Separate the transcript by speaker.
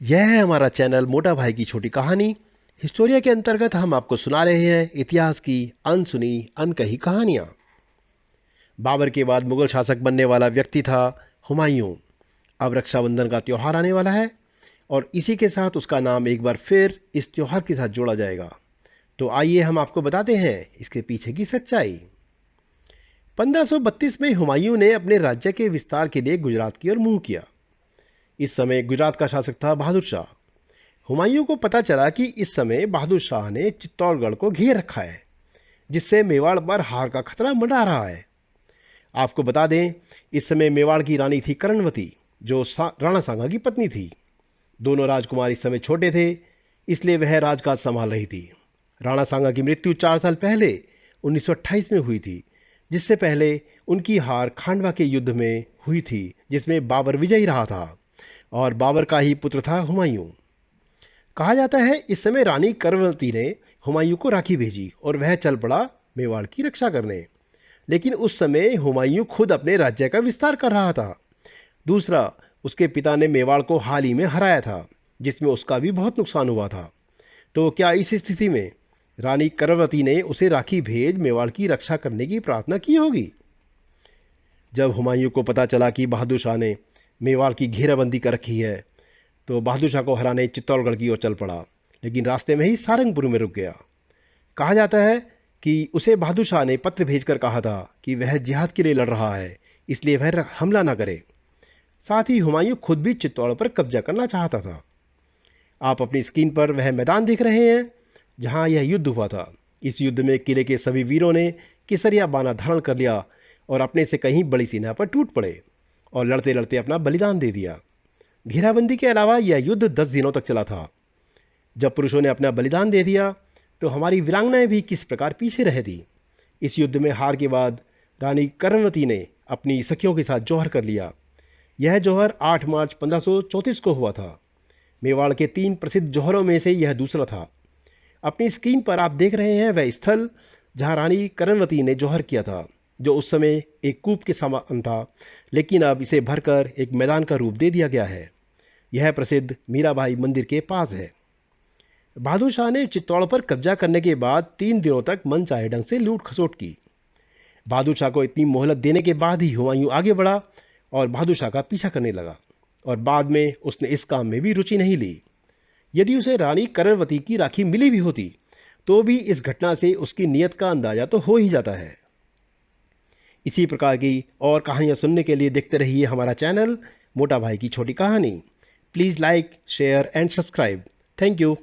Speaker 1: यह है हमारा चैनल मोटा भाई की छोटी कहानी। हिस्टोरिया के अंतर्गत हम आपको सुना रहे हैं इतिहास की अनसुनी अनकही कहानियाँ। बाबर के बाद मुगल शासक बनने वाला व्यक्ति था हुमायूं। अब रक्षाबंधन का त्यौहार आने वाला है और इसी के साथ उसका नाम एक बार फिर इस त्यौहार के साथ जोड़ा जाएगा। तो आइए हम आपको बताते हैं इसके पीछे की सच्चाई। 1532 में हुमायूं ने अपने राज्य के विस्तार के लिए गुजरात की ओर मुंह किया। इस समय गुजरात का शासक था बहादुर शाह। हुमायूं को पता चला कि इस समय बहादुर शाह ने चित्तौड़गढ़ को घेर रखा है, जिससे मेवाड़ पर हार का खतरा मंडरा रहा है। आपको बता दें, इस समय मेवाड़ की रानी थी कर्णवती, जो राणा सांगा की पत्नी थी। दोनों राजकुमार इस समय छोटे थे, इसलिए वह राजकाज संभाल रही थी। राणा सांगा की मृत्यु 4 साल पहले 1928 में हुई थी, जिससे पहले उनकी हार खांडवा के युद्ध में हुई थी, जिसमें बाबर विजयी रहा था और बाबर का ही पुत्र था हुमायूं। कहा जाता है इस समय रानी कर्णवती ने हुमायूं को राखी भेजी और वह चल पड़ा मेवाड़ की रक्षा करने। लेकिन उस समय हुमायूं खुद अपने राज्य का विस्तार कर रहा था। दूसरा, उसके पिता ने मेवाड़ को हाल ही में हराया था, जिसमें उसका भी बहुत नुकसान हुआ था। तो क्या इस स्थिति में रानी कर्णवती ने उसे राखी भेज मेवाड़ की रक्षा करने की प्रार्थना की होगी? जब हुमायूं को पता चला कि बहादुर शाह ने मेवाड़ की घेराबंदी कर रखी है, तो बहादुर शाह को हराने चित्तौड़गढ़ की ओर चल पड़ा, लेकिन रास्ते में ही सारंगपुर में रुक गया। कहा जाता है कि उसे बहादुर शाह ने पत्र भेजकर कहा था कि वह जिहाद के लिए लड़ रहा है, इसलिए वह हमला न करे। साथ ही हुमायूं खुद भी चित्तौड़ पर कब्जा करना चाहता था। आप अपनी स्क्रीन पर वह मैदान देख रहे हैं जहां यह युद्ध हुआ था। इस युद्ध में किले के सभी वीरों ने केसरिया बाना धारण कर लिया और अपने से कहीं बड़ी सेना पर टूट पड़े और लड़ते लड़ते अपना बलिदान दे दिया। घेराबंदी के अलावा यह युद्ध 10 दिनों तक चला था। जब पुरुषों ने अपना बलिदान दे दिया तो हमारी वीरांगनाएं भी किस प्रकार पीछे रह दी। इस युद्ध में हार के बाद रानी कर्णवती ने अपनी सखियों के साथ जौहर कर लिया। यह जौहर 8 मार्च 1534 को हुआ था। मेवाड़ के 3 प्रसिद्ध जौहरों में से यह दूसरा था। अपनी स्क्रीन पर आप देख रहे हैं वह स्थल जहां रानी कर्णवती ने जौहर किया था, जो उस समय एक कूप के समान था, लेकिन अब इसे भरकर एक मैदान का रूप दे दिया गया है। यह प्रसिद्ध मीराबाई मंदिर के पास है। बहादुर शाह ने चित्तौड़ पर कब्जा करने के बाद 3 दिनों तक मनचाहे ढंग से लूट खसोट की। बहादुर शाह को इतनी मोहलत देने के बाद ही हुमायूं आगे बढ़ा और बहादुर शाह का पीछा करने लगा, और बाद में उसने इस काम में भी रुचि नहीं ली। यदि उसे रानी कर्णवती की राखी मिली भी होती तो भी इस घटना से उसकी नीयत का अंदाजा तो हो ही जाता है। इसी प्रकार की और कहानियाँ सुनने के लिए देखते रहिए हमारा चैनल मोटा भाई की छोटी कहानी। Please like, share and subscribe. Thank you.